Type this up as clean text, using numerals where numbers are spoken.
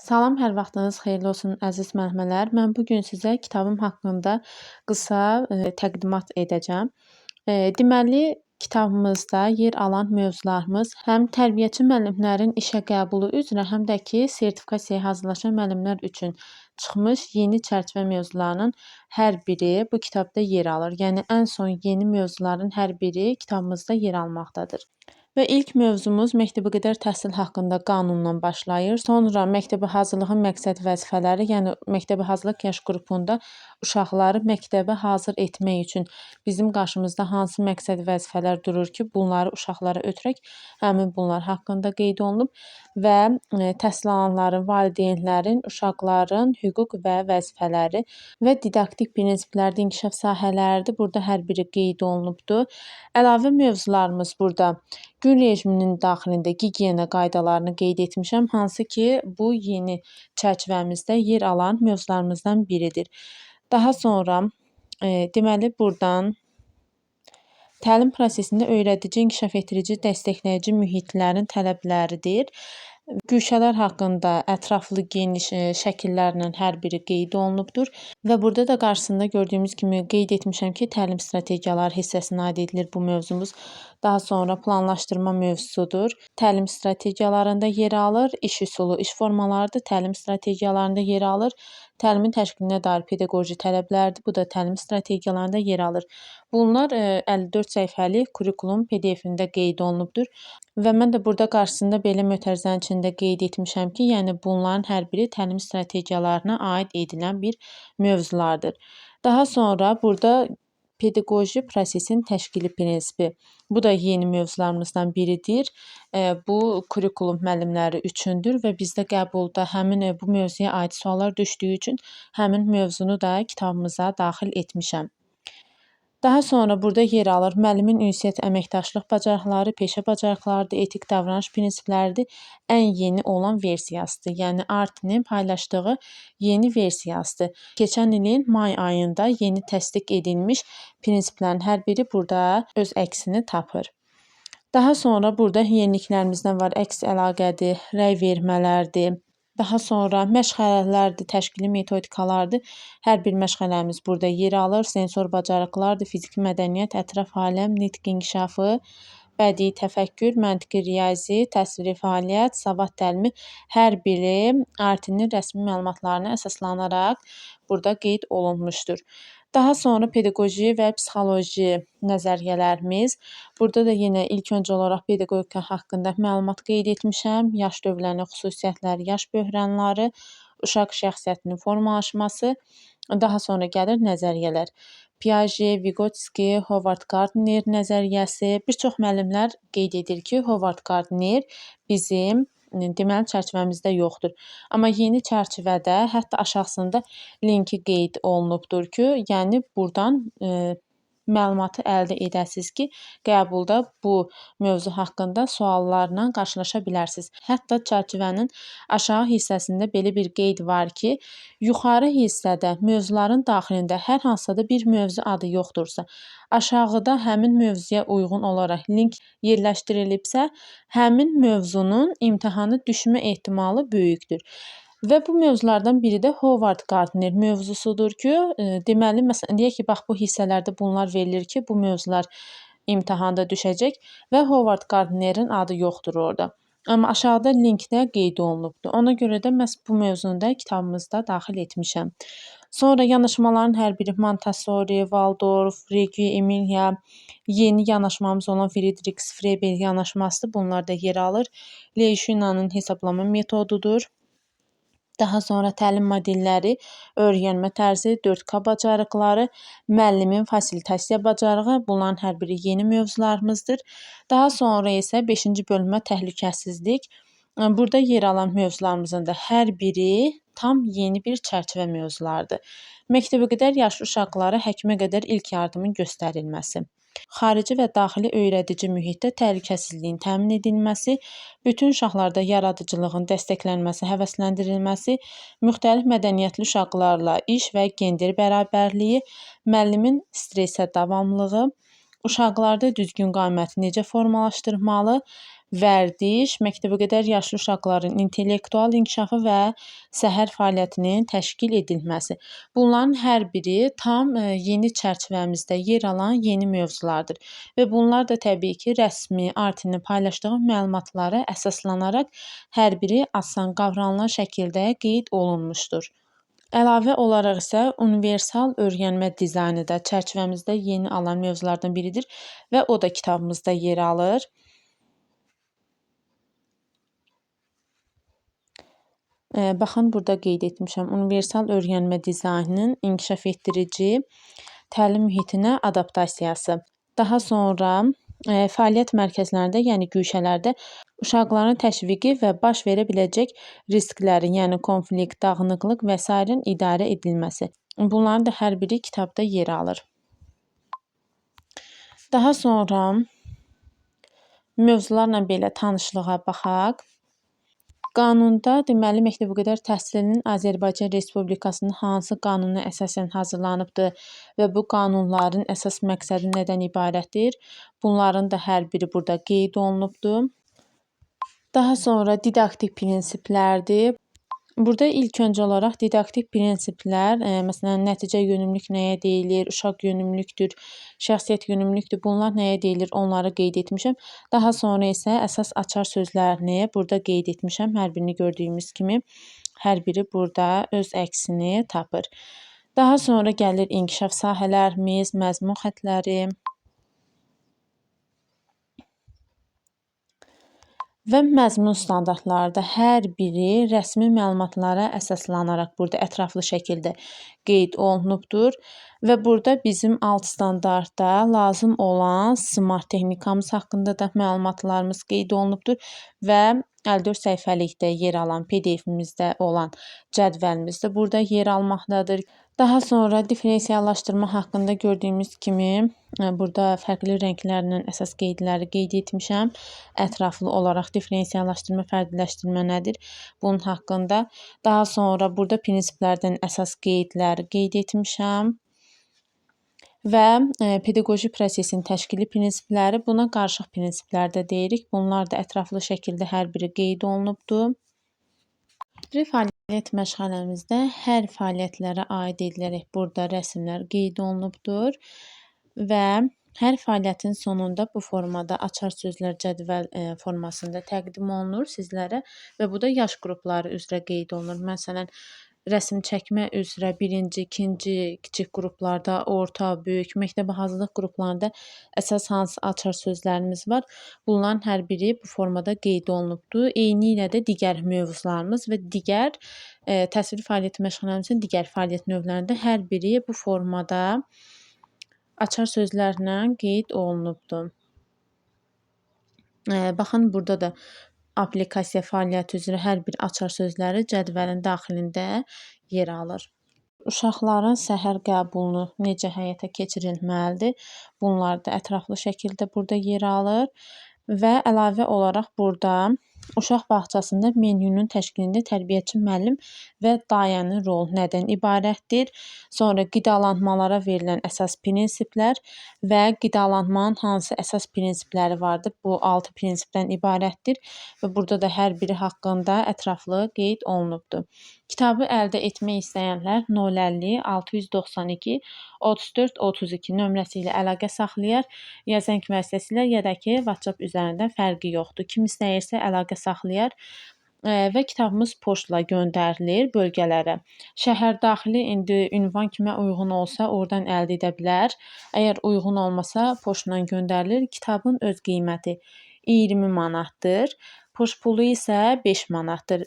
Salam, hər vaxtınız xeyirli olsun əziz müəllimələr. Mən bu gün sizə kitabım haqqında qısa təqdimat edəcəm. Deməli, kitabımızda yer alan mövzularımız həm tərbiyəçi müəllimlərin işə qəbulu üzrə, həm də ki, sertifikasiyaya hazırlaşan müəllimlər üçün çıxmış yeni çərçivə mövzularının hər biri bu kitabda yer alır. Yəni ən son yeni mövzuların hər biri kitabımızda yer almaqdadır. Və ilk mövzumuz məktəbəqədər təhsil haqqında qanunla başlayır. Sonra məktəbə hazırlığın məqsəd vəzifələri, yəni məktəbə hazırlıq yaş qrupunda uşaqları məktəbə hazır etmək üçün bizim qarşımızda hansı məqsəd vəzifələr durur ki, bunları uşaqlara ötürək həmin bunlar haqqında qeyd olunub və təhsil alanların, valideynlərin, uşaqların hüquq və vəzifələri və didaktik prinsiplərdə inkişaf sahələridir. Burada hər biri qeyd olunubdur. Əlavə mövzularımız burada gün rejiminin daxilində gigiyena qaydalarını qeyd etmişəm, hansı ki, bu yeni çərçivəmizdə yer alan mövzularımızdan biridir. Daha sonra deməli burdan təlim prosesində öyrədici, inkişaf etdirici, dəstəkləyici mühitlərin tələbləridir. Güşələr haqqında ətraflı geniş şəkillərlə hər biri qeyd olunubdur və burada da qarşısında gördüyümüz kimi qeyd etmişəm ki, təlim strategiyaları hissəsinə aid edilir bu mövzumuz. Daha sonra planlaşdırma mövzusudur. Təlim strategiyalarında yer alır, iş üsulu, iş formalarıdır, təlim strategiyalarında yer alır. Təlimin təşkilinə dair pedaqoji tələblərdir. Bu da təlim strategiyalarında yer alır. Bunlar 54 səhifəlik kurikulum PDF-ində qeyd olunubdur. Və mən də burada qarşısında belə mötərizənin içində qeyd etmişəm ki, yəni bunların hər biri təlim strategiyalarına aid edilən bir mövzulardır. Daha sonra burada pedaqoji prosesin təşkili prinsipi. Bu da yeni mövzularımızdan biridir. Bu kurikulum müəllimləri üçündür və bizdə qəbulda həmin bu mövzuya aid suallar düşdüyü üçün həmin mövzunu da kitabımıza daxil etmişəm. Daha sonra burada yer alır müəllimin ünsiyyət əməkdaşlıq bacarıqları, peşə bacarıqlarıdır, etik davranış prinsipləridir. Ən yeni olan versiyasıdır. Yəni ART-nin paylaşdığı yeni versiyasıdır. Keçən ilin may ayında yeni təsdiq edilmiş prinsiplərin hər biri burada öz əksini tapır. Daha sonra burada yeniliklərimizdən var əks əlaqədir, rəy vermələrdir. Daha sonra məşğələlərdir, təşkili metodikalardır. Hər bir məşğələmiz burada yer alır. Sensor bacarıqlardır, fiziki mədəniyyət, ətraf aləm, nitq inkişafı, bədii təfəkkür, məntiqi riyazi, təsviri fəaliyyət, savad təlimi hər biri ART-nin rəsmi məlumatlarına əsaslanaraq burada qeyd olunmuşdur. Daha sonra pedaqoji və psixoloji nəzəriyyələrimiz. Burada da yenə ilk öncə olaraq pedaqogika haqqında məlumat qeyd etmişəm. Yaş dövrlərinin xüsusiyyətləri, yaş böhranları, uşaq şəxsiyyətinin formalaşması. Daha sonra gəlir nəzəriyyələr. Piaget, Vygotsky, Howard Gardner nəzəriyyəsi. Bir çox müəllimlər qeyd edir ki, Howard Gardner bizim deməli çərçivəmizdə yoxdur. Amma yeni çərçivədə hətta aşağısında linki qeyd olunubdur ki, yəni burdan məlumatı əldə edəsiniz ki, qəbulda bu mövzu haqqında suallarla qarşılaşa bilərsiniz. Hətta çərçivənin aşağı hissəsində belə bir qeyd var ki, yuxarı hissədə mövzuların daxilində hər hansısa da bir mövzu adı yoxdursa, aşağıda həmin mövzuya uyğun olaraq link yerləşdirilibsə, həmin mövzunun imtahana düşmə ehtimalı böyükdür. Və bu mövzulardan biri də Howard Gardner mövzusudur ki, deməli, məsələn, deyək ki, bax bu hissələrdə bunlar verilir ki, bu mövzular imtahanda düşəcək və Howard Gardnerin adı yoxdur orada. Amma aşağıda linkdə qeyd olunubdur. Ona görə də məhz bu mövzunu da kitabımızda daxil etmişəm. Sonra yanaşmaların hər biri Montessori, Waldorf, Reggio Emilia, yeni yanaşmamız olan Friedrich Froebel yanaşmasıdır. Bunlar da yer alır. Leyşinanın hesablama metodudur. Daha sonra təlim modelləri, öyrənmə tərzi, 4K bacarıqları, müəllimin fasilitasiya bacarığı, bunların hər biri yeni mövzularımızdır. Daha sonra isə 5-ci bölmə təhlükəsizlik. Burada yer alan mövzularımızın da hər biri tam yeni bir çərçivə mövzulardır. Məktəbəqədər yaşlı uşaqlara həkimə qədər ilk yardımın göstərilməsi. Xarici və daxili öyrədici mühitdə təhlükəsizliyin təmin edilməsi, bütün uşaqlarda yaradıcılığın dəstəklənməsi, həvəsləndirilməsi, müxtəlif mədəniyyətli uşaqlarla iş və gender bərabərliyi, müəllimin stressə davamlılığı, uşaqlarda düzgün qaməti necə formalaşdırmalı vərdiş, məktəbəqədər yaşlı uşaqların intellektual inkişafı və səhər fəaliyyətinin təşkil edilməsi. Bunların hər biri tam yeni çərçivəmizdə yer alan yeni mövzulardır və bunlar da təbii ki, rəsmi Artinin paylaşdığı məlumatlara əsaslanaraq hər biri asan qavranılan şəkildə qeyd olunmuşdur. Əlavə olaraq isə universal öyrənmə dizaynı da çərçivəmizdə yeni alan mövzulardan biridir və o da kitabımızda yer alır. Baxın, burada qeyd etmişəm. Universal öyrənmə dizaynının inkişaf etdirici təlim mühitinə adaptasiyası. Daha sonra fəaliyyət mərkəzlərində, yəni güşələrdə uşaqların təşviqi və baş verə biləcək risklərin, yəni konflikt, dağınıqlıq və s. idarə edilməsi. Bunların da hər biri kitabda yer alır. Daha sonra mövzularla belə tanışlığa baxaq. Qanunda deməli məktəbəqədər təhsilinin Azərbaycan Respublikasının hansı qanununa əsasən hazırlanıbdır və bu qanunların əsas məqsədi nədən ibarətdir? Bunların da hər biri burada qeyd olunubdur. Daha sonra didaktik prinsiplərdir. Burada ilk öncə olaraq didaktik prinsiplər, məsələn, nəticə yönümlülük nəyə deyilir, uşaq yönümlülükdür, şəxsiyyət yönümlülükdür, bunlar nəyə deyilir, onları qeyd etmişəm. Daha sonra isə əsas açar sözlərini burada qeyd etmişəm. Hər birini gördüyümüz kimi, hər biri burada öz əksini tapır. Daha sonra gəlir inkişaf sahələrimiz, məzmun xəttləri və məzmun standartları da hər biri rəsmi məlumatlara əsaslanaraq burada ətraflı şəkildə qeyd olunubdur və burada bizim alt standartda lazım olan smart texnikamız haqqında da məlumatlarımız qeyd olunubdur və 54 səhifəlikdə yer alan PDF-imizdə olan cədvəlimiz də burada yer almaqdadır. Daha sonra differensiallaşdırma haqqında gördüyümüz kimi, burada fərqli rənglərlə əsas qeydləri qeyd etmişəm. Ətraflı olaraq differensiallaşdırma, fərdiləşdirmə nədir? Bunun haqqında. Daha sonra burada prinsiplərdən əsas qeydləri qeyd etmişəm. Və pedaqoji prosesin təşkili prinsipləri, buna qarışıq prinsiplər də deyirik. Bunlar da ətraflı şəkildə hər biri qeyd olunubdur. Fəaliyyət məşğələmizdə hər fəaliyyətlərə aid edilərək burada rəsmlər qeyd olunubdur və hər fəaliyyətin sonunda bu formada açar sözlər cədvəl formasında təqdim olunur sizlərə və bu da yaş qrupları üzrə qeyd olunur. Məsələn, rəsm çəkmə üzrə birinci, ikinci, kiçik qruplarda, orta, böyük, məktəbə hazırlıq qruplarında əsas hansı açar sözlərimiz var? Bunların hər biri bu formada qeyd olunubdur. Eynilə də digər mövzularımız və digər təsviri fəaliyyət məşğələrimizin digər fəaliyyət növlərində hər biri bu formada açar sözlərlə qeyd olunubdur. Baxın, burada da aplikasiya fəaliyyəti üzrə hər bir açar sözləri cədvəlin daxilində yer alır. Uşaqların səhər qəbulunu necə həyata keçirilməlidir? Bunlar da ətraflı şəkildə burada yer alır və əlavə olaraq burada uşaq bağçasında menyunun təşkilində tərbiyəçi müəllim və dayənin rolu nədən ibarətdir? Sonra qidalanmalara verilən əsas prinsiplər və qidalanmanın hansı əsas prinsipləri vardır? Bu 6 prinsipdən ibarətdir və burada da hər biri haqqında ətraflı qeyd olunubdur. Kitabı əldə etmək istəyənlər 050 692 34 32 nömrəsi ilə əlaqə saxlayar, ya zəng vasitəsilə, ya da ki, WhatsApp üzərindən fərqi yoxdur. Kim istəyirsə əlaqə saxlayar və kitabımız poçtla göndərilir bölgələrə. Şəhər daxili indi ünvan kimə uyğun olsa oradan əldə edə bilər. Əgər uyğun olmasa poçtla göndərilir. Kitabın öz qiyməti 20 manatdır. Poçt pulu isə 5 manatdır.